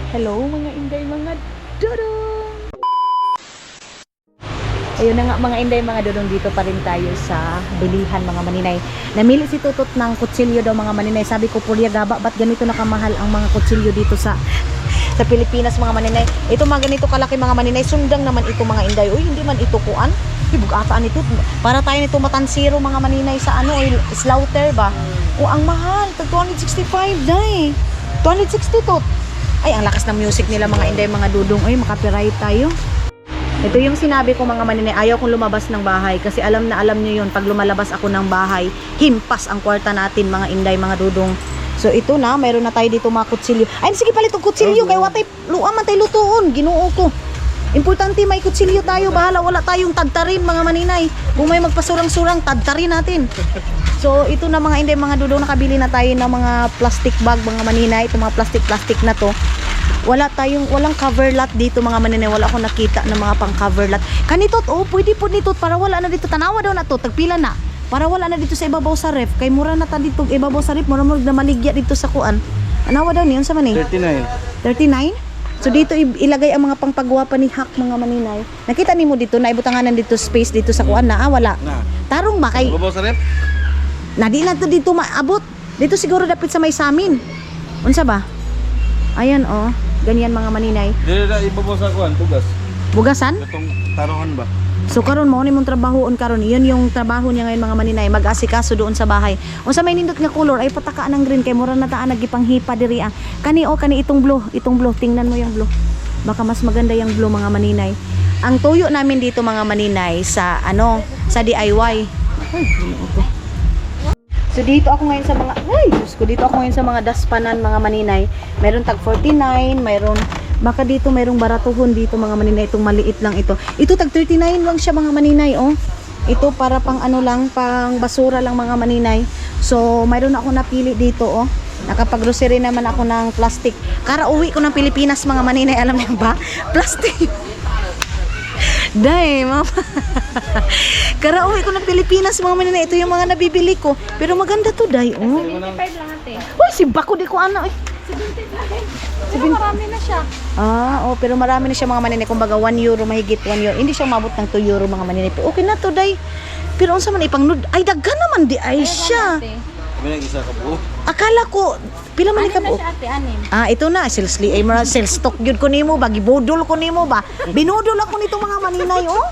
Hello mga inday, mga dudong! Ayun na nga mga inday, mga dudong, dito pa rin tayo sa bilihan mga maninay. Namili si Tutot ng kutsilyo daw mga maninay. Sabi ko, Purya Gaba, ba't ganito nakamahal ang mga kutsilyo dito sa Pilipinas mga maninay? Ito mga ganito kalaki mga maninay, sundang naman ito mga inday. Uy, hindi man ito kuan. Bugataan ito. Para tayo nito matansiro mga maninay sa ano, slaughter ba? O ang mahal, tag 265 day. 260 tot. Ay, ang lakas ng music nila mga inday, mga dudong. Ay, makapiright tayo. Ito yung sinabi ko mga maninay, ayaw kong lumabas ng bahay kasi alam na alam nyo yun, pag lumalabas ako ng bahay, himpas ang kwarta natin mga inday, mga dudong. So ito na, mayroon na tayo dito mga kutsilyo. Ay, sige pala itong kutsilyo, kay watay luam man tayo lutuon, ginoo ko. Importante may kutsilyo tayo, bahala wala tayong tadtarin mga maninay. Kung may magpasurang-surang, tadtarin natin. So ito na mga inday, mga dudong, nakabili na tayo ng mga plastic bag mga maninay, itong mga plastic na to. Walang cover lot dito mga maninay, wala akong nakita ng mga pang cover lot. Kanitot, oh, pwede po nito para wala na dito, tanawa daw na to, tagpila na. Para wala na dito sa ibabaw sa ref, kay mura na ta dito ibabaw sa ref, mura na maligya dito sa kuan. Anawa daw niyon sa man eh? 39. So dito ilagay ang mga pangpagwapa ni Hak mga maninay. Nakita nimo dito na ibutanganan dito space dito sa kuan na wala. Tarong ba kay ibabaw sa ref? Na di na to dito maabot. Dito siguro dapat sa may samin. Unsa ba? Ayan oh, ganyan mga maninay. Dili na ibabaw sa kuan, bugas. Bugasan? Itong taruhan ba? So karon mo ni mong trabahoon karon, iyon yung trabaho niya ngayon mga maninay, mag-asikaso doon sa bahay. Unsa may nindot nga color ay patakaan ng green kay mura na taan nagipanghipa diri ah. Kani itong blue, tingnan mo yung blue. Baka mas maganda yung blue mga maninay. Ang tuyo namin dito mga maninay sa sa DIY. Ay, ito. So dito ako ngayon sa mga dito ako ngayon sa mga daspanan mga maninay. Meron tag 49, baka dito mayroong baratuhon dito mga maninay, itong maliit lang ito. Ito tag 39 lang siya mga maninay oh. Ito para pang pang basura lang mga maninay. So mayroon ako napili dito oh. Nakapag-grocery naman ako ng plastic. Karauwi ko ng Pilipinas mga maninay, alam niyo ba? Plastic. Day, mama. Karauwi ko ng Pilipinas mga maninay, ito yung mga nabibili ko. Pero maganda to, day oh. 75 lang ate. Uy, si Bako di ko eh. 75. Pero marami na siya. Oh, pero marami na siya mga maninay. Kumbaga 1 euro, mahigit 1 euro. Hindi siya umabot ng 2 euro mga maninay. Pero okay na to, day. Pero unsa man ipang nude? Ay, daghan naman di ay siya. Kami nang isa ka buo. Akala ko, pila man ka Anim na po? siya ate, anim. Ah, ito na, sales stock yun ko nimo ba? Gibudol ko nimo ba? Binudol ako nito mga maninay, oh.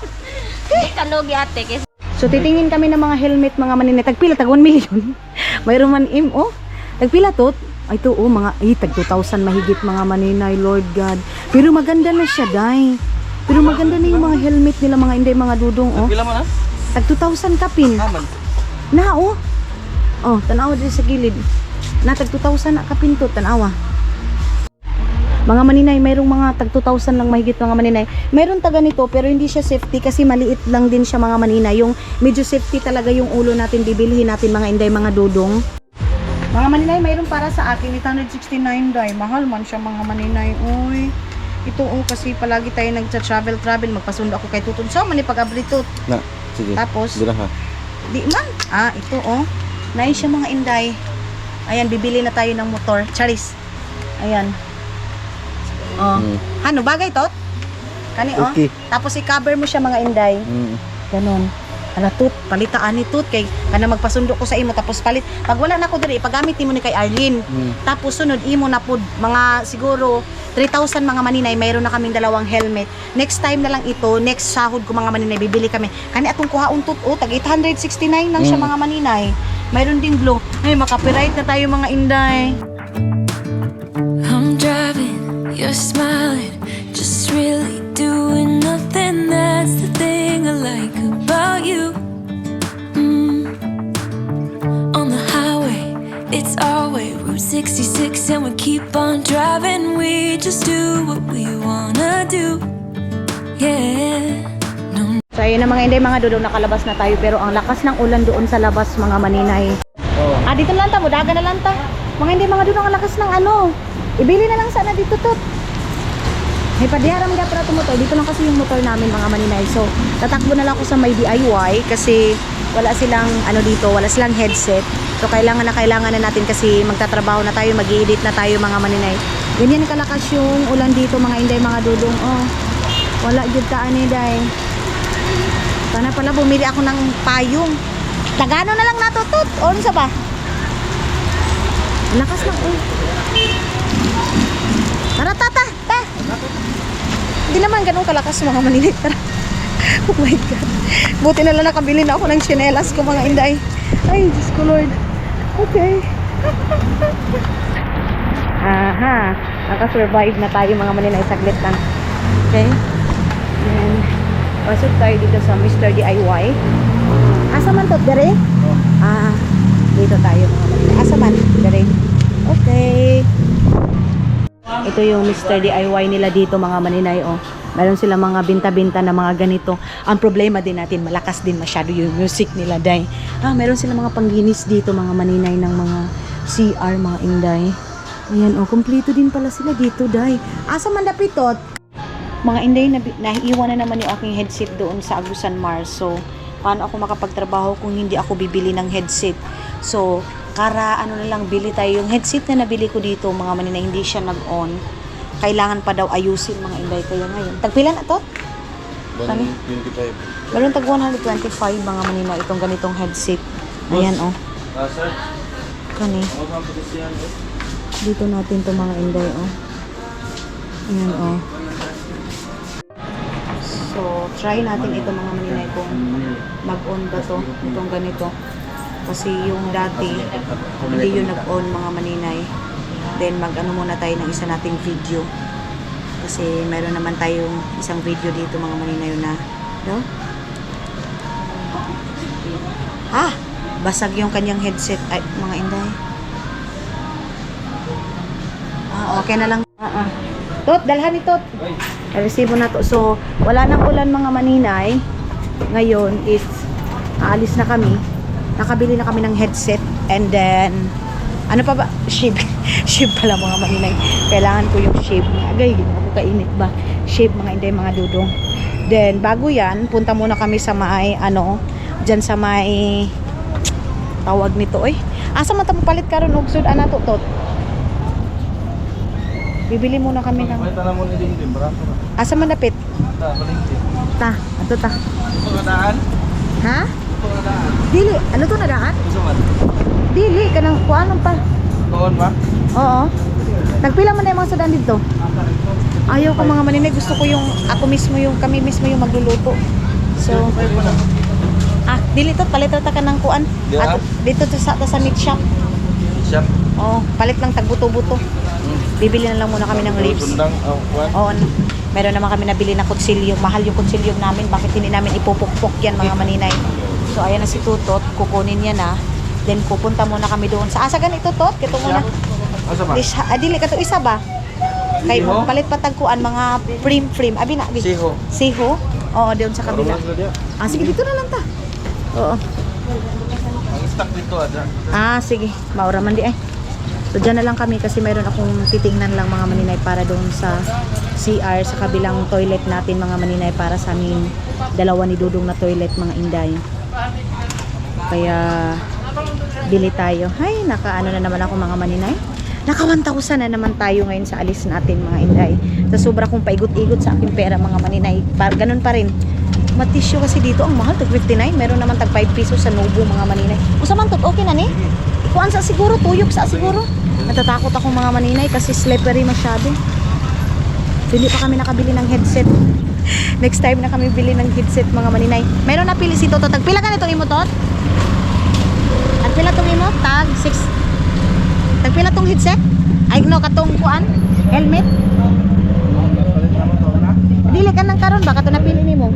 Kanogi ate. So, titingin kami ng mga helmet mga maninay. Tagpila, tag 1 million. Mayroon man oh. Tagpila to? Ay, ito, oh, tag 2,000 mahigit mga maninay, Lord God. Pero maganda na siya, day. Pero maganda na yung mga helmet nila, mga inday, mga dudong, oh. Pila man ha? Tag 2,000 kapin. Aman. Na, oh. Oh, tanawa din sa gilid. Na, tag 2,000 na kapin to, tanawa. Mga maninay, mayroong mga tag 2,000 lang mahigit mga maninay. Mayroong taga nito, pero hindi siya safety kasi maliit lang din siya mga maninay. Yung medyo safety talaga yung ulo natin, bibilihin natin mga inday, mga dudong. Mga maninay, mayroon para sa akin 869 day. Mahal man siya mga maninay. Uy, ito oh, kasi palagi tayo nagcha-travel, magpasundo ako kay Tutun. So, mani pag-abritot. Na, sige. Tapos, Dila ha. di man. Ah, ito oh. Nice siya mga inday. Ayan, bibili na tayo ng motor. Charis. Ayan. Oh. Ano, bagay tot? Kani oh. Okay. Tapos i-cover mo siya mga inday. Ganon. Ala tut, palitaan ni tut kay kana magpasundo ko sa imo tapos palit. Pag wala na ko diri, ipagamit nimo ni kay Arlene. Tapos sunod imo na pud mga siguro 3,000 mga maninay, mayroon na kaming dalawang helmet. Next time na lang ito, next sahod ko mga maninay, bibili kami. Kani atong kuhaon tut, oh, tag 869 lang siya mga maninay. Mayroon ding blue. Ay, makapiright na tayo mga inday. I'm driving, you're smiling, just really doing nothing. That's the thing I like about you. On the highway, it's our way, Route 66, and we keep on driving. We just do what we wanna do. Yeah. So ayun na mga inday, mga dudong, nakalabas na tayo pero ang lakas ng ulan doon sa labas mga maninay. Ah, dito na lang ta, mudaga na lang ta. Mga inday, mga dudong, ang lakas ng ibili na lang sana dito tot. May padiharam nga para motor. Dito lang kasi yung motor namin mga maninay. So tatakbo na lang ako sa may DIY kasi wala silang dito, wala silang headset. So kailangan na natin kasi magtatrabaho na tayo, mag-i-edit na tayo mga maninay. Ganyan kalakas yung ulan dito mga inday, mga dudong. Oh, wala jud taan ni day. Sana pala bumili ako ng payong. Tagano na lang natutot. Unsa ba? Lakas lang. Oh. Tara, tata. Ta. Hindi naman ganun kalakas mga manilit. Tara. Oh my God. Buti na lang nakabili na ako ng tsinelas ko mga inday. Ay, Diyos ko Lord. Okay. Aha. Naka-survive na tayo mga maninay. Saglit lang. Okay. And pasok tayo dito sa Mr. DIY. Asa man to? Dere? Ah, dito tayo mga maninay. Asa man? Dere. Okay. Ito yung Mr. DIY nila dito mga maninay. Oh. Meron sila mga binta-binta na mga ganito. Ang problema din natin, malakas din masyado yung music nila, day. Meron sila mga pangginis dito, mga maninay ng mga CR, mga inday. Ayan, oh, kompleto din pala sila dito, day. Asa man dapitot? Mga inday, naiiwan na naman yung aking headset doon sa Agusan Mars. So, paano ako makapagtrabaho kung hindi ako bibili ng headset? So, ano na lang, bili tayo. Yung headset na nabili ko dito, mga maninay, hindi siya nag-on. Kailangan pa daw ayusin mga inday. Kaya ngayon, tagpila na to? 125. Meron tag 125 mga manina itong ganitong headset. Ayan oh. Sir. Kani. Dito natin to mga inday oh. Ayan oh. So, try natin ito mga manina kung mag-on ba to. Itong ganito. Kasi yung dati, hindi yun nag-on mga maninay. Then mag-ano muna tayo ng isa nating video. Kasi meron naman tayong isang video dito mga maninay na, no? Basag yung kanyang headset ay mga inday. Okay na lang. Tot, dalhan ni Tot. Resibo na to. So, wala nang ulan mga maninay. Ngayon is aalis na kami. Nakabili na kami ng headset and then ano pa ba? Shave. Shave pala mga maninay. Kailangan ko yung shave. Agay, ako kainit ba? Shave mga inday, mga dudong. Then, bago yan, punta muna kami sa may, dyan sa may, tawag nito, asa man tamo palit karon og sud ana to tot. Bibili muna kami ng. May tanam mo ni din barato na. Asa man dapit? Balingti. Ato ta. Pagdaan. Ha? Pagdaan. Dili, ano to na daan? Gusto man. Dili kanang kuanon pa. Doon ba? Oo. Nagpila man na yung mga sudan dito. Ayaw ko mga maninay, gusto ko yung kami mismo yung magluluto. So, dili to, palit ta ka ng kuan. Yeah. At dito to sa meat shop. Shop. Oo, palit lang tagbuto-buto. Bibili na lang muna kami ng ribs. Sundang kuan. Oo, meron naman kami nabili na kutsilyo. Mahal yung kutsilyo namin. Bakit hindi namin ipupukpok yan mga maninay? So, ayan na si Tutot. Kukunin niya na. Then, pupunta muna kami doon. Sa asa ganito, Tot? Kito muna. Asa ba? Dili ka to isa ba? Kay Siho? palit patagkuan mga frame. Abi na. Siho. Siho? Oo, doon sa kabila. Sige, dito na lang ta. Oo. Ang stock dito ada. Sige. Maura man di So, dyan na lang kami kasi mayroon akong titingnan lang mga maninay para doon sa CR, sa kabilang toilet natin mga maninay para sa amin dalawa ni Dudong na toilet mga inday. Kaya bili tayo. Hay, nakaano na naman ako mga maninay. Naka 1,000 na naman tayo ngayon sa alis natin mga inday. Sa sobra kong paigot-igot sa aking pera mga maninay. Ganun pa rin. Matisyo kasi dito ang mahal, tag 59. Meron naman tag 5 pesos sa Nobo mga maninay. Usaman tot, okay na ni? Kuan sa siguro, tuyok sa siguro. Natatakot ako mga maninay kasi slippery masyado. Hindi pa kami nakabili ng headset. Next time na kami bili ng headset mga maninay. Meron na pili si Toto. Tagpila ka nitong imo tot? Tagpila tong imo? Tag 6. Tagpila tong headset? Ay no, katong kuan? Helmet? Dili ka nang karon ba kato napili nimo?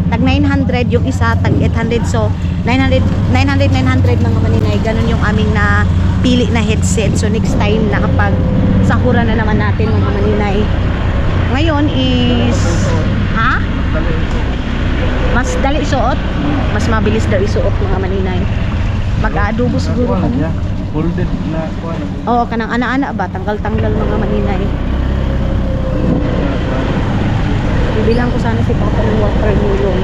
Tag 900 yung isa, tag 800. So 900 mga maninay. Ganun yung aming na pili na headset. So next time na kapag sahura na naman natin mga maninay. Ngayon is mas dali isuot, mas mabilis daw isuot mga maninay. Mag-aadobo siguro kami. Folded na kuan. Oo, kanang ana-ana ba? Tanggal-tanggal mga maninay. Bibilang ko sana si Papa ng watermelon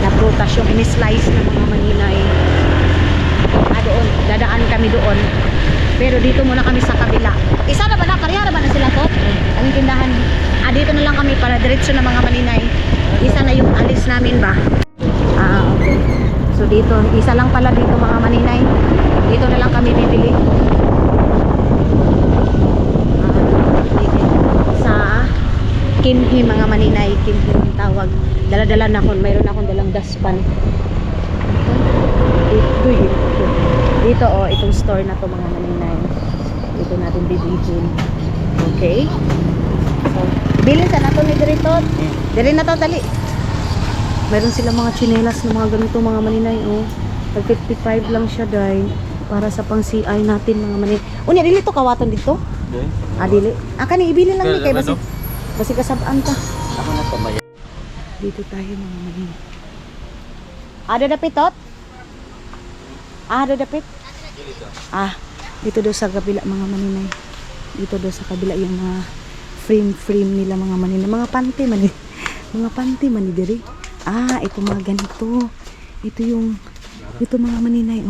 na prutas yung in-slice ng mga maninay. doon. Dadaan kami doon. Pero dito muna kami sa kabila. Isa na ba na? Karya na ba na sila to? Anong tindahan? Dito na lang kami para diretso na mga maninay. Isa na yung alis namin ba? Okay. So dito, isa lang pala dito mga maninay. Dito na lang kami bibili. Sa Kimhi mga maninay. Kimhi yung tawag. Dala-dala na ako. Mayroon akong dalang daspan. Dito itong store na to mga maninay. Dito natin bibilhin. Okay? So, bilhin sa nato ni Dirito. Diri na to, dali. Meron sila mga tsinelas na mga ganito mga maninay. Tag 55 lang siya dahil para sa pang CI natin mga maninay. Unya, dili to kawaton dito? Dili. Kani ibili lang ni kay basi kasabaan ta. Ako na pamaya. Dito tayo mga maninay. Ada dapit tot? Ada dapit? Dito daw sa kabila mga maninay. Dito daw sa kabila yung mga frame nila mga maninay. Mga panty man. Mga panty man diri. Ito mga ganito. Ito mga maninay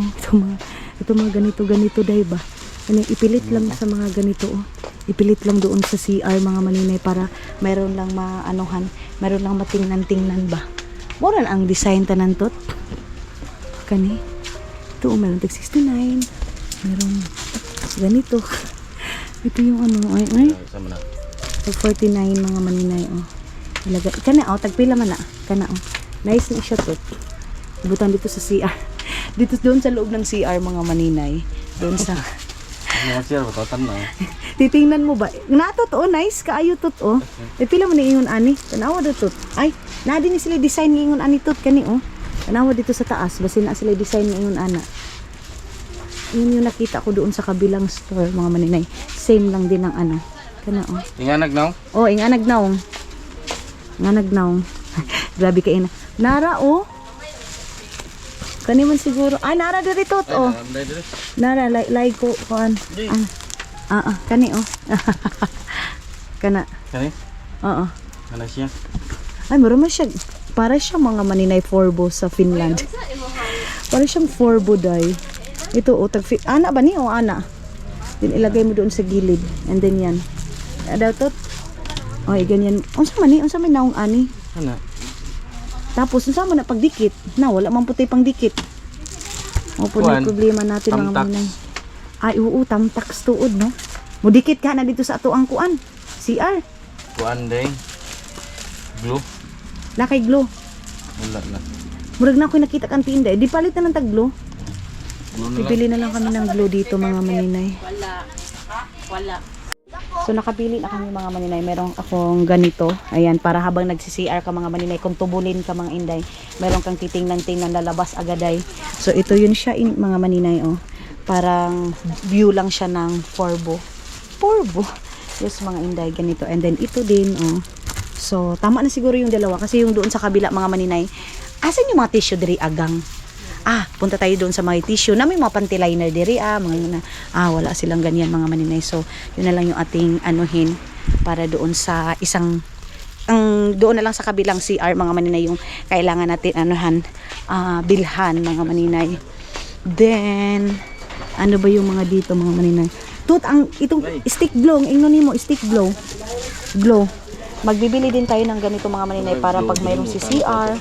ito mga ganito dai ba. Ano, ipilit lang sa mga ganito Ipilit lang doon sa CR mga maninay para mayroon lang maanuhan, mayroon lang matingnan-tingnan ba. Mura ang design tanan tot. Kani. Ito meron tag 69. Meron ganito. Ito yung ay. Tag 49 mga maninay Ilagay. Kana tagpila man na. Kana Nice na siya tot. Ibutan dito sa CR. Dito doon sa loob ng CR mga maninay. Doon sa Mga sir, matatan na. titingnan mo ba? Natot nice kaayo tot pila mo ni ingon ani. Tanawa do tot. Ay, na din sila design ni ingon ani tot kani Tanawa dito sa taas basin na sila design ni ingon ana. Yun yung nakita ko doon sa kabilang store mga maninay. Same lang din ang kana Inganag now? Inganag naong. Inganag naong. Grabe ka ina. Nara Kani man siguro. Nara diri tot Nara like ko kuan. Kani Kana. Kani? Oo. Ano siya? Ay, marami siya. Para siya mga maninay forbo sa Finland. Para siyang forbo dai. Ito ana ba ni ana? Din ilagay mo doon sa gilid and then yan. Daw tot. Ganyan. Unsa man naong ani? Ano? Tapos unsa man na pagdikit? Wala man puti pang dikit. Po na problema natin mga maninay. Oo, tamtax tuod no. Mudikit ka na dito sa ato ang kuan. CR. Kuan day. Glue. Lakay glue. Wala na. Murag na ako nakita kang tinda. Di palit na ng tag glue. Bibili na lang kami ng glue dito mga maninay. Wala. So nakabili na kami mga maninay. Meron akong ganito. Ayan, para habang nagsi-CR ka mga maninay, kung tubulin ka mga inday, meron kang titingnan lalabas agaday. So ito yun siya mga maninay Parang view lang siya ng Forbo. Yes mga inday ganito. And then ito din So tama na siguro yung dalawa kasi yung doon sa kabila mga maninay. Asan yung mga tissue diri agang? Punta tayo doon sa mga tissue na may mga panty liner diri mga yun na. Wala silang ganyan mga maninay. So yun na lang yung ating anuhin para doon sa isang doon na lang sa kabilang CR mga maninay yung kailangan natin bilhan mga maninay. Then ano ba yung mga dito mga maninay? Itong stick glow, ingnon nimo stick glow. Magbibili din tayo ng ganito mga maninay para pag mayroong CR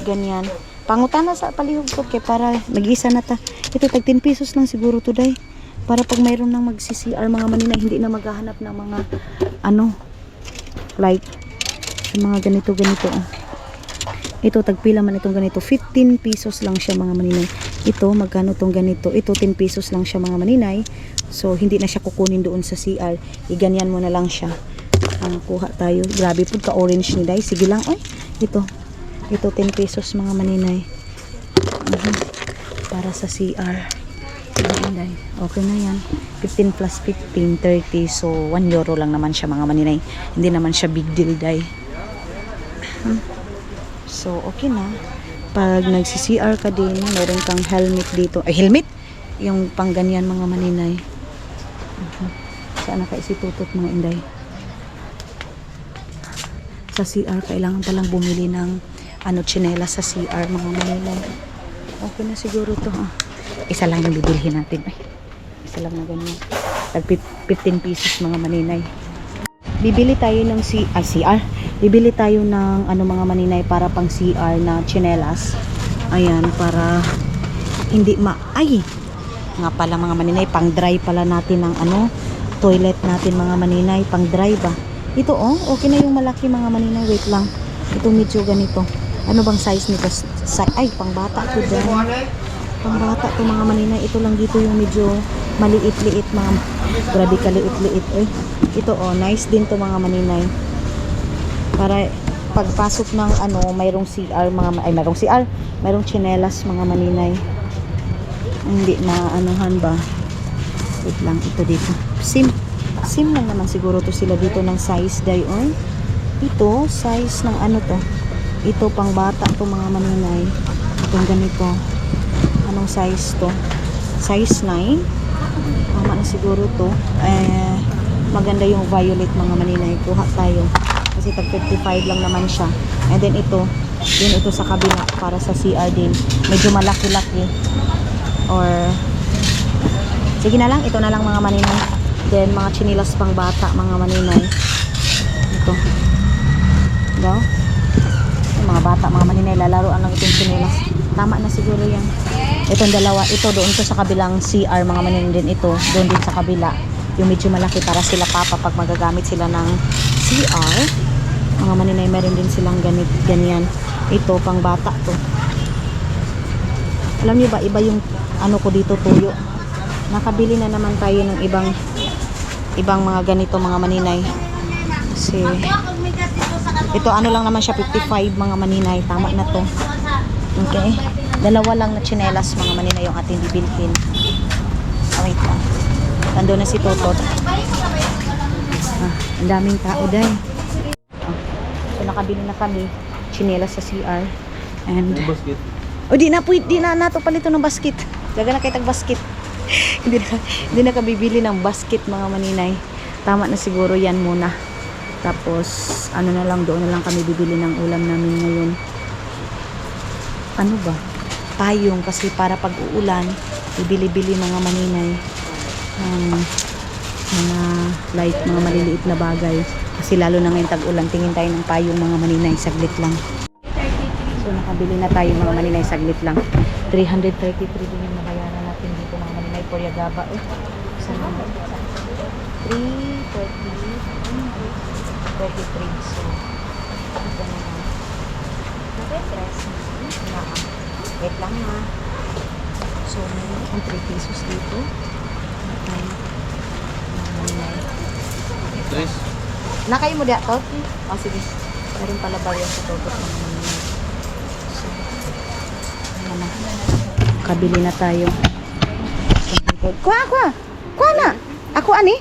ganyan. Pangutana sa palihog ko kay para nag-isa na ta. Ito tag 10 pesos lang siguro today. Para pag mayroon nang mag-CR mga maninay hindi na maghahanap ng mga like mga ganito. Ito tagpila man itong ganito. 15 pesos lang siya mga maninay. Ito magkano tong ganito? Ito 10 pesos lang siya mga maninay. So hindi na siya kukunin doon sa CR. Iganyan mo na lang siya. Kuha tayo. Grabe po ka orange ni Day. Sige lang Ito 10 pesos mga maninay. Para sa CR. Okay na yan. 15 plus 15, 30. So 1 euro lang naman siya mga maninay. Hindi naman siya big deal Day. So okay na. Pag nagsi-CR ka din, meron kang helmet dito. Helmet? Yung pangganyan mga maninay. Saan na kaisitutot mga inday? Sa CR, kailangan palang bumili ng tsinelas sa CR mga maninay. Okay na siguro to isa lang yung bibilhin natin. Ay, isa lang na ganyan. Tag 15 pesos mga maninay. Bibili tayo ng CR. Bibili tayo ng ano mga maninay para pang CR na tsinelas. Ayan, para hindi ay nga pala mga maninay, pang dry pala natin ng ano, toilet natin mga maninay, pang dry ba? Ito oh, okay na yung malaki mga maninay, wait lang. Ito medyo ganito. Ano bang size nito? Ay, pang bata to dyan. Pang bata to mga maninay. Ito lang dito yung medyo maliit-liit mga, grabe ka liit-liit eh. Ito oh, nice din to mga maninay. Para pagpasok ng ano, mayroong CR mga, ay mayroong CR, mayroong tsinelas mga maninay. Hindi na anuhan ba. Wait lang, ito dito. Sim lang naman siguro to sila dito ng size dayon. Ito, size ng ano to. Ito pang bata to mga maninay. Itong ganito. Anong size to? Size 9. Tama na siguro to. Maganda yung violet mga maninay. Kuha tayo. Kasi tag 55 lang naman siya. And then ito, yun ito sa kabila para sa CR din. Medyo malaki-laki. Or sige na lang, ito na lang mga maninay. Then mga chinilas pang bata mga maninay. Ito. Daw. Mga bata mga maninay, lalaroan lang itong chinilas. Tama na siguro yan. Itong dalawa, ito doon to sa kabilang CR mga maninay din ito. Doon din sa kabila. Yung medyo malaki para sila papa pag magagamit sila ng CR. Mga maninay, meron din silang ganyan. Ito pang bata to. Alam niyo ba, iba yung ano ko dito, tuyo. Nakabili na naman tayo ng ibang mga ganito mga maninay. Kasi ito ano lang naman siya, 55 mga maninay. Tama na to. Okay. Dalawa lang na tsinelas mga maninay yung ating bibilhin. Wait lang. Nandun na si Totot. Ang daming tao dahil. So nakabili na kami tsinelas sa CR. And Basket. di na nato palito ng basket. Daga na kitag basket. hindi na kabibili ng basket mga maninay. Tama na siguro yan muna. Tapos ano na lang, doon na lang kami bibili ng ulam namin ngayon. Ano ba? Payong, kasi para pag uulan bibili-bili mga maninay mga light, mga maliliit na bagay. Kasi lalo na ngayon tag-ulan, tingin tayo ng payong mga maninay, saglit lang. So nakabili na tayo mga maninay, saglit lang. 333 din yung nabayaran natin dito mga maninay, Puryagaba. Sa number 333. So ito na lang. Nag-press na. Wait lang ha. So meron akong 3 pesos dito. Okay. Mga maninay. Tres. Nakay mo diya to? Oh sige. Meron pala ba yan sa Totot mga maninay. So ayan na. Kabili na tayo. Kuha na. Ako ani?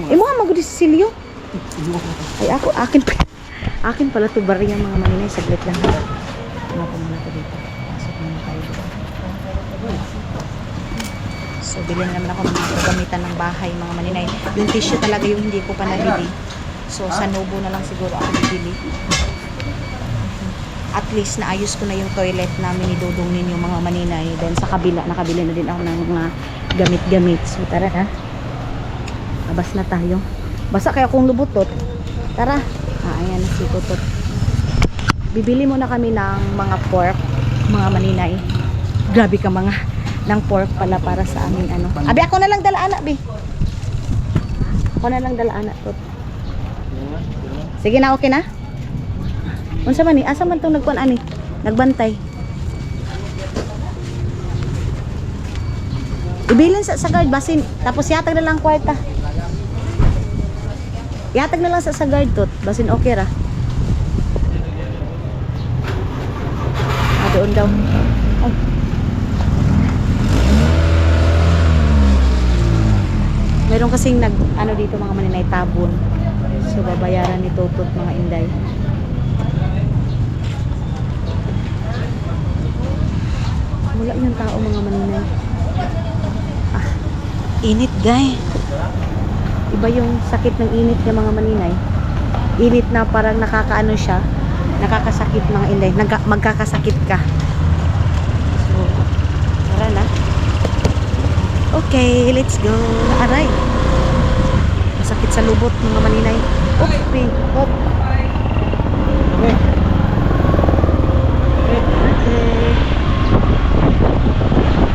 Imo nga magudi si Silio. Ay akin pala to bariya mga maninay, saglit lang. Ano pa muna to dito. Pasok muna tayo dito. So bilhin naman ako ng mga gamitan ng bahay mga maninay. Yung tissue talaga yung hindi ko pa nabili. So sa Nobo na lang siguro ako bibili. At least naayos ko na yung toilet namin ni Dudong ninyo mga maninay. Then sa kabila, nakabili na din ako ng mga gamit-gamit. So tara ha. Abas na tayo. Basa kaya kung lubutot. Tara. Ayan na si Tutot. Bibili muna kami ng mga pork, mga maninay. Grabe ka mga ng pork pala para sa aming ano. Abi ako na lang dala anak, bi. Ako na lang dala anak, Tot. Sige na, okay na? Unsa man ni? Asa man tong nagkuan ani? Nagbantay. Ibilin sa guard basin, tapos yatag na lang kwarta. Yatag na lang sa guard tot, basin okay ra. Doon daw. Ay. Meron kasing ano dito mga maninay, tabon. So babayaran ni Totot mga inday. Wala yung tao mga maninay. Init guy. Iba yung sakit ng init ng mga maninay. Init na parang nakakaano siya. Nakakasakit mga inday. Magkakasakit ka. So, tara na. Okay, let's go. Aray. Masakit sa lubot mga maninay. Okay. Hop. Okay.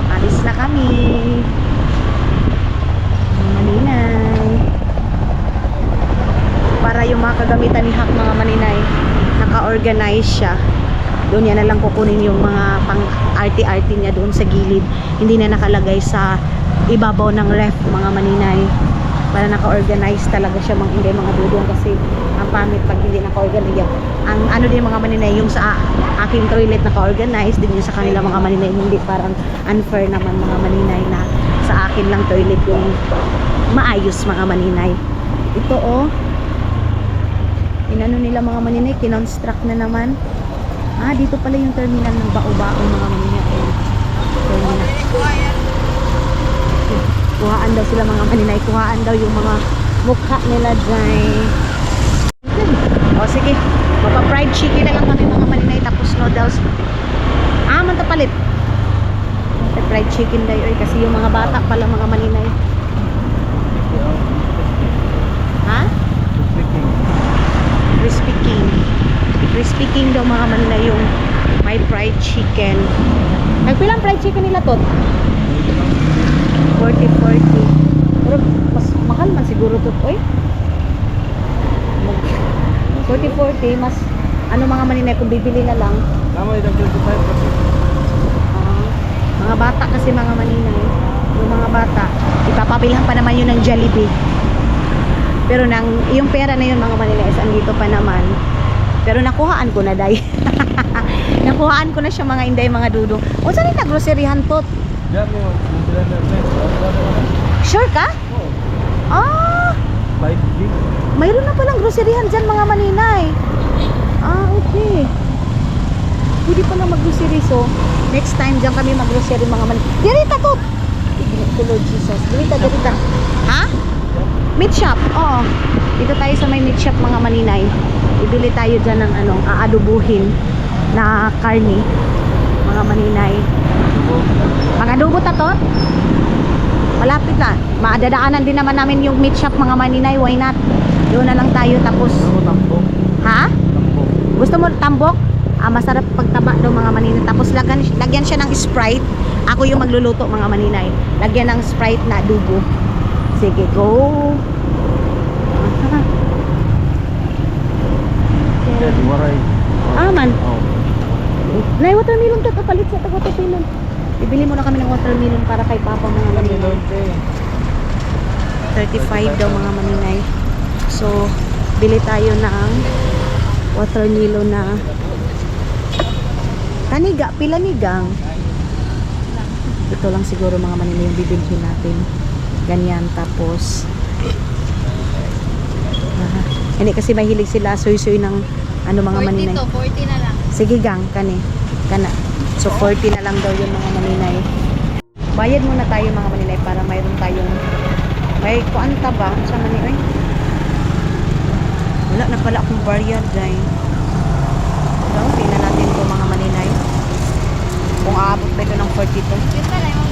Alis na kami. Mga maninay. Para yung mga kagamitan ni Hak mga maninay, naka-organize siya. Doon niya na lang kukunin yung mga pang arty-arty niya doon sa gilid. Hindi na nakalagay sa ibabaw ng ref mga maninay. Para naka-organize talaga siya mga hindi mga dudong kasi ang pangit pag hindi naka-organize. Ang ano din mga maninay, yung sa aking toilet naka-organize din yung sa kanila mga maninay. Hindi parang unfair naman mga maninay na sa akin lang toilet yung maayos mga maninay. Ito oh. Inano nila mga maninay, kinonstruct na naman. Ah, dito pala yung terminal ng Bao-Bao mga maninay. Terminal. Kuhaan daw sila mga maninay. Kuhaan daw yung mga mukha nila dyan. O sige, mapa-fried chicken na lang kami mga maninay. Tapos noodles. Ah, mantapalit. Fried chicken daw yun. Kasi yung mga bata pala mga maninay. Ha? Crispy King. Crispy King daw mga maninay yung may fried chicken. Nagpilang fried chicken nila tot? 40. Pero mas mahal man siguro tot. Oy. 40 mas ano mga maninay kung bibili na lang. Mga bata kasi mga maninay. Yung mga bata, ipapabilhan pa naman yun ng Jollibee. Pero yung pera na yun mga maninay is andito pa naman. Pero nakuhaan ko na day. Nakuhaan ko na siya mga inday mga dudong. O saan yung groceryhan tot? Sure ka? Ah, mayroon na palang groceryhan dyan mga maninay. Ah, okay. Pwede pala mag-grocery. So, next time dyan kami mag-grocery mga maninay. Dirita tot! Lord Jesus. Dirita. Ha? Meat shop. Oo. Dito tayo sa may meat shop mga maninay. Ibili tayo dyan ng aadubuhin na karni mga maninay. Mga adobo tatot. Malapit na. Maadadaanan din naman namin yung meat shop mga maninay. Why not? Doon na lang tayo tapos. Ha? Gusto mo tambok? Ah, masarap pagtaba daw mga maninay. Tapos lagyan siya ng Sprite. Ako yung magluluto mga maninay. Lagyan ng Sprite na adobo. Sige, go. Ah, man. Nay, watermelon to. Palit sa watermelon. Bibili muna kami ng watermelon para kay Papa mga maninay. 35 daw mga maninay. So, bili tayo ng watermelon na kaniga, pila nigang. Ito lang siguro mga maninay yung bibilhin natin. Ganyan, tapos hindi kasi mahilig sila soy-soy ng ano mga maninay. 40 na lang. Sige gang, kana. So 40 na lang daw yung mga maninay. Bayad muna tayo mga maninay para mayroon tayong may kuanta ba sa maninay? Wala na pala akong barya dahil. So, tingnan natin ito mga maninay. Kung aabot ba ito ng 42. Dito lang yung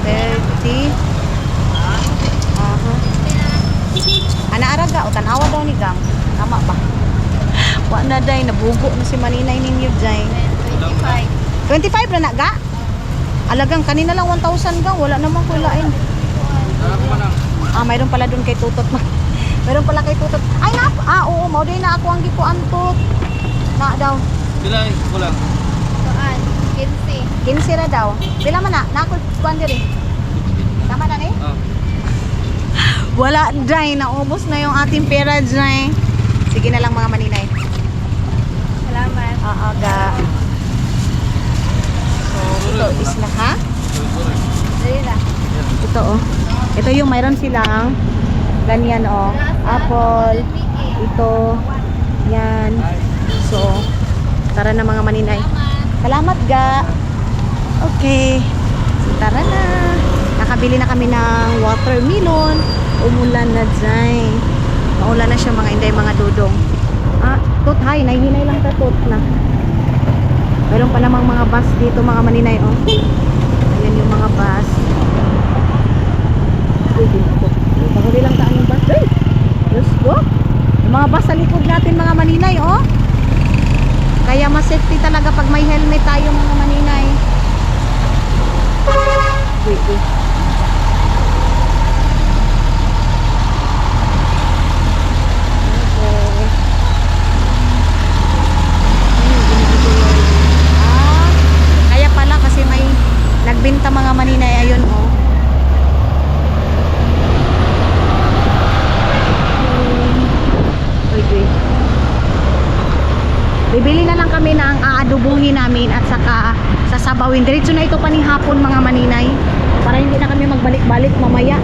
30. Anaaraga o tanawa daw ni gang. Tama ba? Wa na day nabugo na si maninay ninyo day. 25. 25 na na ga? Alagang kanina lang 1,000 gang, wala namang kulain. Ah, mayroon pala doon kay Tutot. Mayroon pala kay Tutot. Ay na, oo, mao day na ako ang gikuan tot. Na daw. Sila kulang. Saan? 15. 15 ra daw. Pila man na? Na ako kuan diri. Tama na ni? Wala day, naubos na yung ating pera day. Sige na lang mga maninay. Salamat. Ga. So, ito is na ha? Dali na. Ito oh. Ito yung mayroon silang ganyan oh. Apple. Ito. Yan. So, tara na mga maninay. Salamat ga. Okay. So, tara na. Nakabili na kami ng watermelon. Umulan na dyan. Maulan na siya mga inday mga dudong. Ah, tot hay. Nahihinay lang ta tot na. Meron pa namang mga bus dito mga maninay oh. Ayan yung mga bus. Paguli lang taan yung bus. Hey! Let's go! Yung mga bus sa likod natin mga maninay, oh. Kaya mas safety talaga pag may helmet tayo mga maninay. Wait. Kaya pala kasi may nagbenta mga maninay, ayun oh. Wait. Bibili na lang kami ng aadubuhin namin at saka sasabawin. Diretso na ito panihapon mga maninay. Para hindi na kami magbalik-balik mamaya.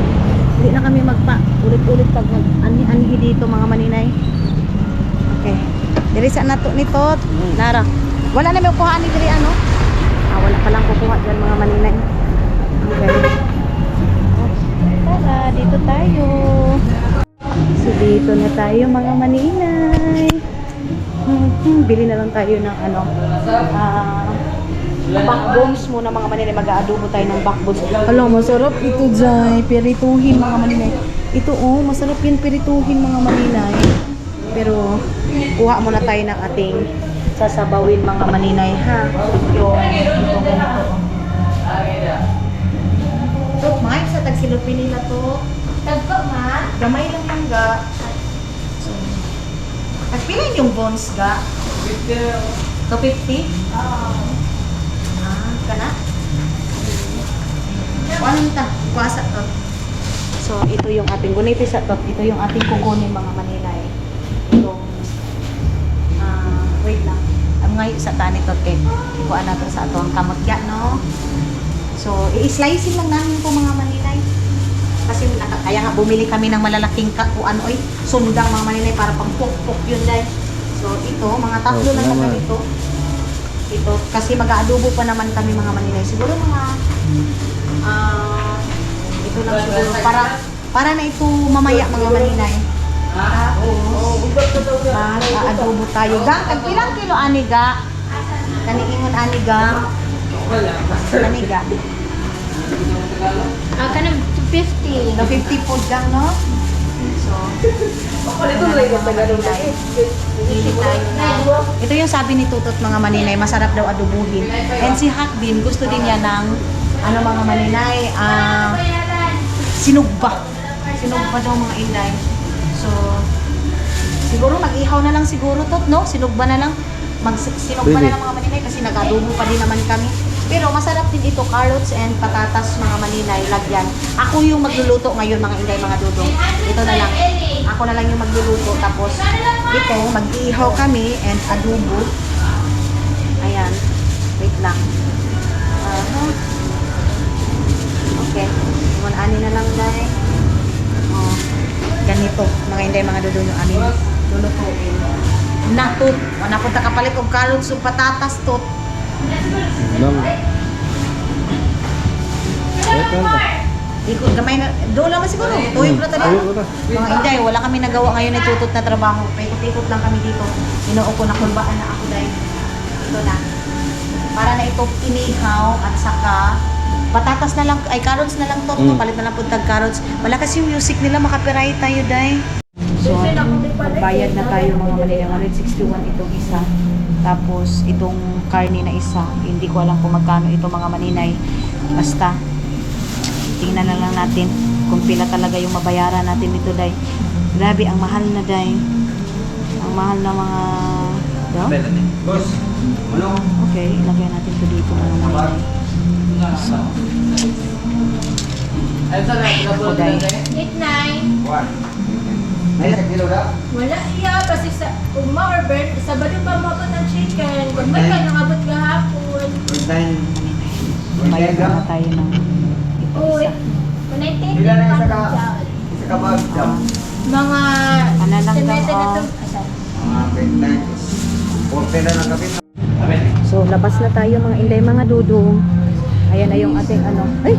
Hindi na kami ulit-ulit pag mag-anhi dito mga maninay. Okay. Dirisa na to nito. Nara. Wala na may kuhaan ni diri ano? Wala pa lang kukuha dyan mga maninay. Okay. Tara, dito tayo. So dito na tayo mga maninay. Bili na lang tayo ng ano, backbones muna mga maninay. Mag-aadobo tayo ng backbones. Alam, masarap ito dyan. Pirituhin mga maninay. Ito oh, masarap yun pirituhin mga maninay. Pero kuha muna tayo ng ating sasabawin mga maninay ha. Yung ito ganito. Ito, mahal sa tagsilupin nila to. Tagko, ma. Gamay lang lang ga. So, nagpilan yung bones ga? 250? Kana? Kuanin ta, kuasa to. So, ito yung ating guniti sa to. Ito yung ating kukunin mga maninay. Itong, wait lang. Ang ngayon sa tani to, ikuan natin sa ato ang kamot ga, no? So, i-slicein lang namin po mga maninay. Kasi kaya nga bumili kami ng malalaking kuan oy, sundang mga maninay para pang pok-pok yun dahil. So, ito, mga tatlo lang na ganito. Ito, kasi mag-aadobo pa naman kami mga maninay. Siguro mga, ito lang siguro, para na ito mamaya mga maninay. Tapos, mag-aadobo tayo. Gang, tagpilang kilo aniga? Kaniingon aniga? Aniga? Kanang 250. No, 50 food lang, no? So, ito yung sabi ni Tutot mga maninay, masarap daw adubuhin. And si Hakbin, gusto din niya ng ano mga maninay, sinugba. Sinugba daw mga inday. So, siguro mag-ihaw na lang siguro Tot, no? Sinugba na lang. Sinugba na lang mga maninay kasi nag-adobo pa din naman kami. Pero masarap din ito, carrots and patatas mga maninay, lagyan. Ako yung magluluto ngayon mga inday, mga dudong. Ito na lang. Ako na lang yung magluluto. Tapos ito, mag-iihaw kami and adobo. Ayan. Wait lang. Okay. Ani na lang dahil. Oh, ganito. Mga inday, mga dudong yung amin lulutuin. Natut. Napunta kapalit og carrots o patatas tot. Ikot gamay na, doon lang siguro. Tuyog na tayo. Mga inday, wala kami nagawa ngayon na tutot na trabaho. Paikot-ikot lang kami dito. Inuo ko na kulbaan na ako dahil. Ito na. Para na ito inihaw at saka patatas na lang, ay carrots na lang to. Palit na lang puntag carrots. Wala kasi yung music nila, makapiright tayo dahil. So, magbayad na tayo mga Manila. 161 itong isa. Tapos, itong karne na isa. Hindi ko alam kung magkano ito mga maninay. Basta, tingnan na lang natin kung pila talaga yung mabayaran natin dito, day. Grabe, ang mahal na, day. Ang mahal na mga... Boss, ano? Okay, ilagay natin ito dito mga maninay. So, ako, day. 89. Wala iya kasi sa ma-order sa balik pa mo ako ng chicken. Kung may ka nangabot kahapon. Bayad na tayo ng ito Uy, isa. 190 mga Ano lang daw, semete na oh. to. So, labas na tayo mga inday, mga dudong. Ayan na yung ating ano. Ay,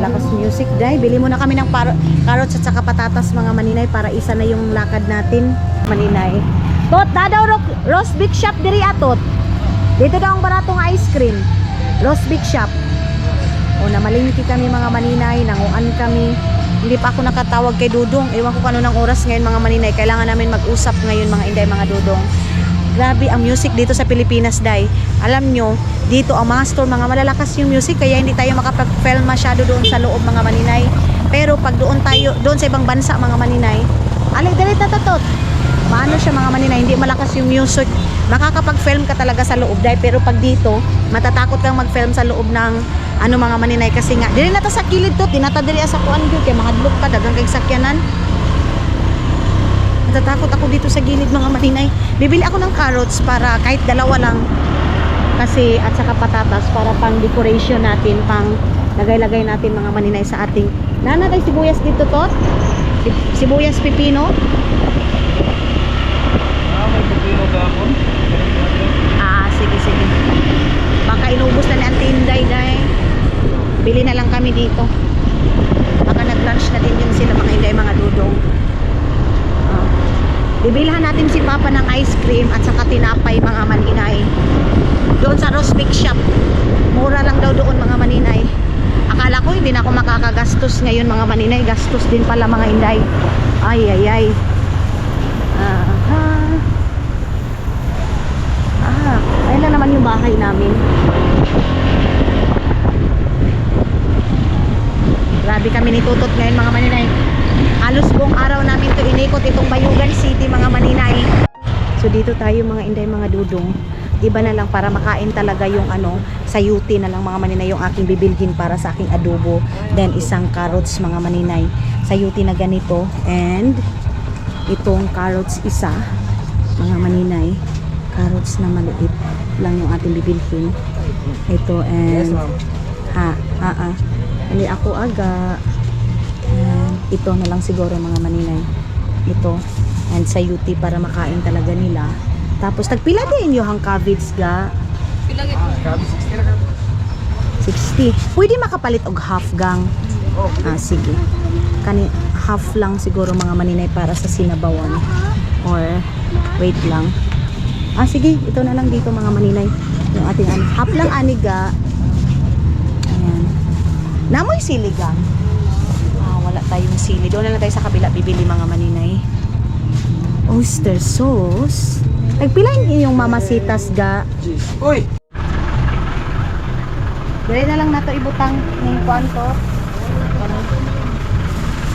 lakas music, day. Bili muna kami ng carrots at saka patatas mga maninay para isa na yung lakad natin. Maninay. Tot, da daw roast beef shop diri atot. Dito daw ang baratong ice cream. Roast beef shop. O, namalingki kami mga maninay, nanguan kami. Hindi pa ako nakatawag kay Dudong. Ewan ko kung ano ng oras ngayon mga maninay. Kailangan namin mag-usap ngayon mga inday, mga Dudong. Grabe ang music dito sa Pilipinas, day. Alam nyo, dito ang mga store, mga malalakas yung music, kaya hindi tayo makapag-film masyado doon sa loob mga maninay. Pero pag doon sa ibang bansa mga maninay, alay, dalit na tatot. Paano siya mga maninay, hindi malakas yung music. Makakapag-film ka talaga sa loob, day. Pero pag dito, matatakot kang mag-film sa loob ng ano mga maninay kasi nga dili na ta sa kilid to, tinata diri sa kuan gyud kay mahadlok ka dagang kay sakyanan. Natatakot ako dito sa gilid mga maninay. Bibili ako ng carrots para kahit dalawa lang kasi at saka patatas para pang decoration natin, pang lagay-lagay natin mga maninay sa ating nanatay sibuyas dito to. Sibuyas pipino. May pipino ka ako. Sige. Baka inubos na ni Auntie Inday, day. Bili na lang kami dito. Baka nag-lunch na din sila mga Inday, mga Dudong. Bibilhan natin si Papa ng ice cream at saka tinapay mga maninay. Doon sa Rosbig Shop. Mura lang daw doon mga maninay. Akala ko hindi na ako makakagastos ngayon mga maninay. Gastos din pala mga Inday. Ay. Ayun na naman yung bahay namin. Grabe kami ni Tutot ngayon mga maninay. Halos buong araw namin to inikot itong Bayugan City mga maninay. So dito tayo mga Inday, mga Dudong. Iba na lang para makain talaga yung sayuti na lang mga maninay yung aking bibilhin para sa aking adobo. Then isang carrots mga maninay. Sayuti na ganito. And itong carrots isa mga maninay. Carrots na maliit lang yung ating bibilhin. Ito and hindi ako aga. And ito na lang siguro mga maninay. Ito and sayuti para makain talaga nila. Tapos tagpila din yung cabbage ga. Grabe, 60 na ka. 60. Pwede makapalit og half gang. Sige. Half lang siguro mga maninay para sa sinabawan. Or wait lang. Sige, ito na lang dito mga maninay. Yung ating half lang aniga. Ayan. Namoy sili gang. Wala tayong sili. Doon na lang tayo sa kabila bibili mga maninay. Oyster sauce. Nagpilain yung mamasitas ga. Uy! Dali na lang nato ibutang ng kwanto.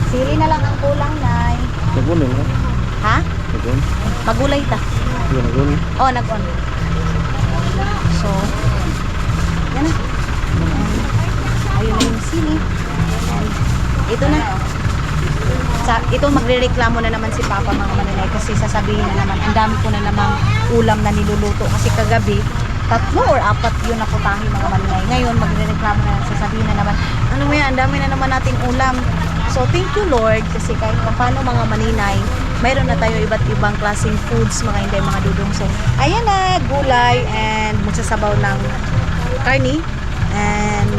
Sili na lang ang kulang, nay. Nagun eh. Ha? Nagun? Magulay ta. Nagun. Nag-on. So, yan na. Ayun na yung sili. And ito na. Ito magre-reklamo na naman si Papa mga maninay kasi sasabihin na naman, ang dami ko na namang ulam na niluluto kasi kagabi 3 or 4 yun ako tahi mga maninay. Ngayon magre-reklamo na, sasabihin na naman, ano mo yan, ang dami na naman nating ulam. So thank you Lord kasi kahit paano mga maninay, mayroon na tayo iba't ibang klaseng foods mga Inday, mga Dudong. So ayan na, gulay and magsasabaw ng karni and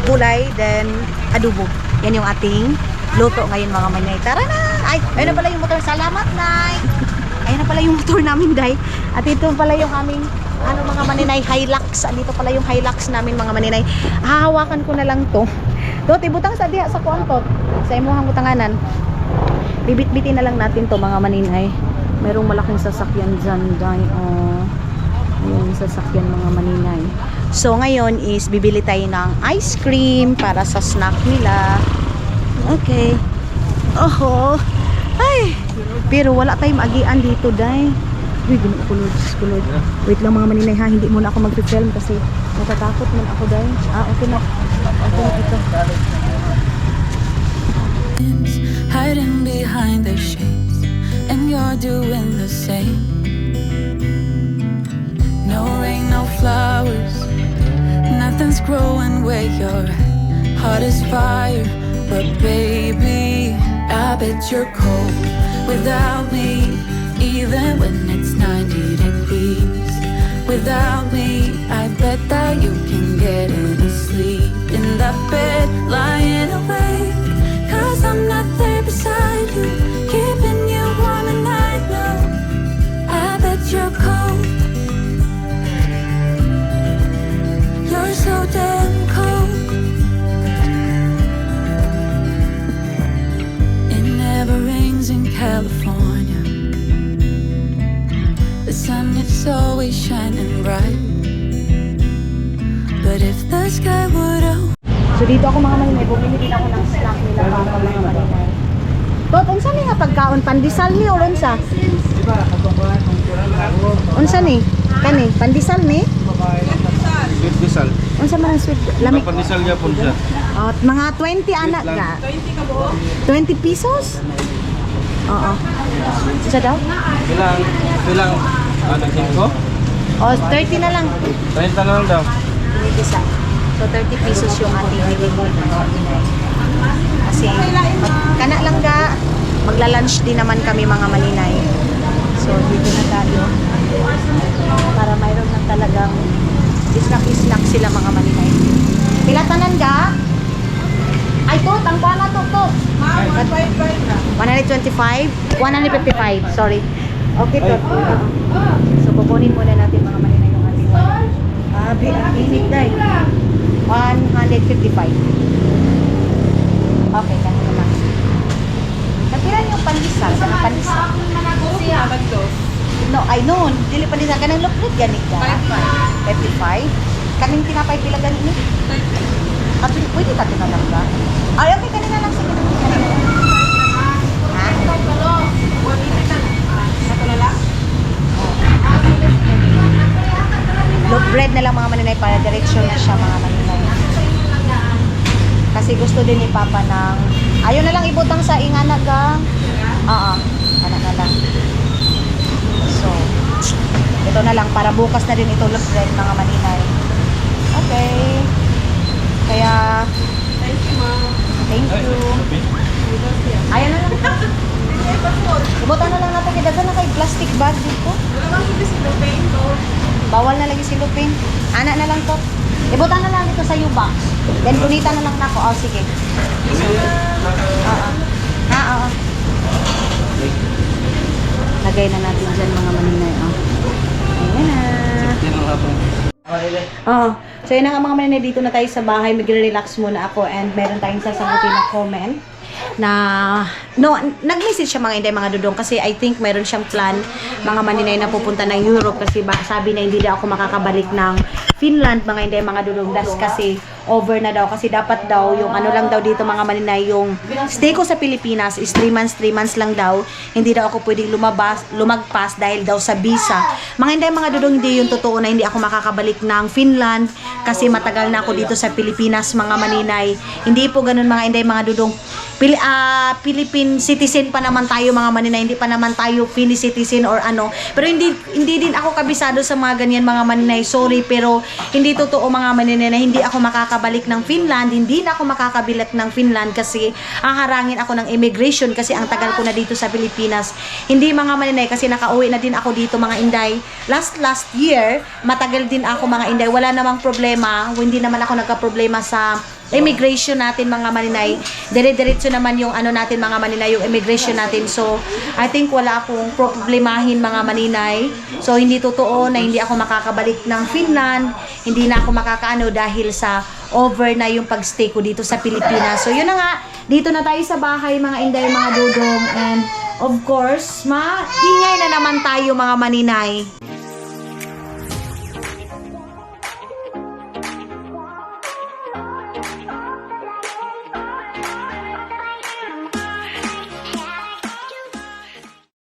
gulay, then adobo. Yan yung ating luto ngayon mga maninay. Tara na! Ay, ayun na pala yung motor. Salamat, Nay! Ayun na pala yung motor namin, Day. At ito pala yung aming mga maninay, Hilux. Andito pala yung Hilux namin mga maninay. Hahawakan ko na lang to. Dot, ibutang sa diha sa kuang to. Sa imuhang butanganan. Bibit-bitin na lang natin to mga maninay. Merong malaking sasakyan dyan, Day. Ayun yung sasakyan mga maninay. So, ngayon is bibili tayo ng ice cream para sa snack nila. Okay. Ay. Pero wala tayong agian dito, Day. Uy, kulod. Wait lang mga maninay ha. Hindi muna ako mag-film kasi natatakot man ako, Day. Okay na. Okay na ito. Hiding behind their shades, and you're doing the same. No rain, no flowers, nothing's growing where you're at. Heart is fire. But baby, I bet you're cold without me. Even when it's 90 degrees without me, I bet that you can get any sleep in that bed, lying awake. 'Cause I'm not there beside you, keeping you warm and I know I bet you're cold. You're so damn cold. sun, it's always shining bright. But if the sky would open, So dito ako mga maninay, bumili din ako ng snack nila papa mga maninay. Tot, unsa ni nga pagkaon? Pandesal ni o unsa? Unsa ni? Kani, pandesal ni? Sweet disal. Unsa man ang sweet? Lami. Napandisal niya po siya. Mga 20 anak lang. ga. 20 pesos? Oo. Isa daw? Bilang, ano, 5? O, 30 na lang. 30 na lang daw. Isa. So, 30 pesos yung ating bibili mga maninay. Kasi, kana lang ga, magla-lunch din naman kami mga maninay. So, dito na tayo. Para mayroon na talagang snack sila mga maninay. Pilatanan ga? Ay, to, tangpa na to. 125? 155, sorry. Okay, to. So, kukunin muna natin mga maninay yung ating wine. Ang init dahil. 155. Okay, ganun naman. Nagpilan yung pandesal. Kanang pandesal. No, ay no. Dili pandesal. Kanang luplit ganit ka. 55. Kaming tinapay pila ganit ni? Kasi pwede tayo na lang ba? Ay, okay. Kanina lang. Sige. Ha? Loaf bread na lang mga maninay para diretsyon na siya mga maninay. Kasi gusto din ni Papa ng ayaw na lang ibutang sa ingana ga. Oo, anak na lang. So, ito na lang para bukas na din ito loaf bread mga maninay. Okay. Kaya thank you, Ma'am. Thank you. Ayaw na lang. Ibutang na lang natin kidagan na kay plastic bag dito. Bawal na lagi silupin. Anak na lang to. Ibutan na lang dito sa U-box. Then kunita na lang na ako. Oh, sige. Oo. Lagay na natin dyan mga maninay. Oh. Ayan na. Yan lang natin. Oh. So yun na nga mga maninay. Dito na tayo sa bahay. Mag-relax muna ako. And meron tayong sasagutin na comment. Nag-message siya mga inday mga dudong kasi I think meron siyang plan mga maninay na pupunta ng Europe kasi sabi na hindi daw ako makakabalik ng Finland mga inday mga dudong. Das kasi over na daw kasi dapat daw yung ano lang daw dito mga maninay yung stay ko sa Pilipinas is 3 months lang daw. Hindi daw ako pwedeng lumagpas dahil daw sa visa. Mga inday mga dudong, hindi yung totoo na hindi ako makakabalik ng Finland kasi matagal na ako dito sa Pilipinas mga maninay. Hindi po ganun mga inday mga dudong. Philippine citizen pa naman tayo mga maninay, hindi pa naman tayo Finnish citizen or ano. Pero hindi din ako kabisado sa mga ganyan mga maninay. Sorry, pero hindi totoo mga maninay na hindi ako makakabalik ng Finland. Hindi na ako makakabalik ng Finland kasi haharangin ako ng immigration kasi ang tagal ko na dito sa Pilipinas. Hindi mga maninay kasi nakauwi na din ako dito mga inday. Last year, matagal din ako mga inday. Wala namang problema. Hindi naman ako nagka-problema sa immigration natin mga maninay. Dire-diretso naman yung ano natin mga maninay, yung immigration natin. So, I think wala akong problemahin mga maninay. So, hindi totoo na hindi ako makakabalik ng Finland. Hindi na ako makakaano dahil sa over na yung pagstay ko dito sa Pilipinas. So, yun na nga. Dito na tayo sa bahay mga inday, mga dudong. And, of course, maingay na naman tayo mga maninay.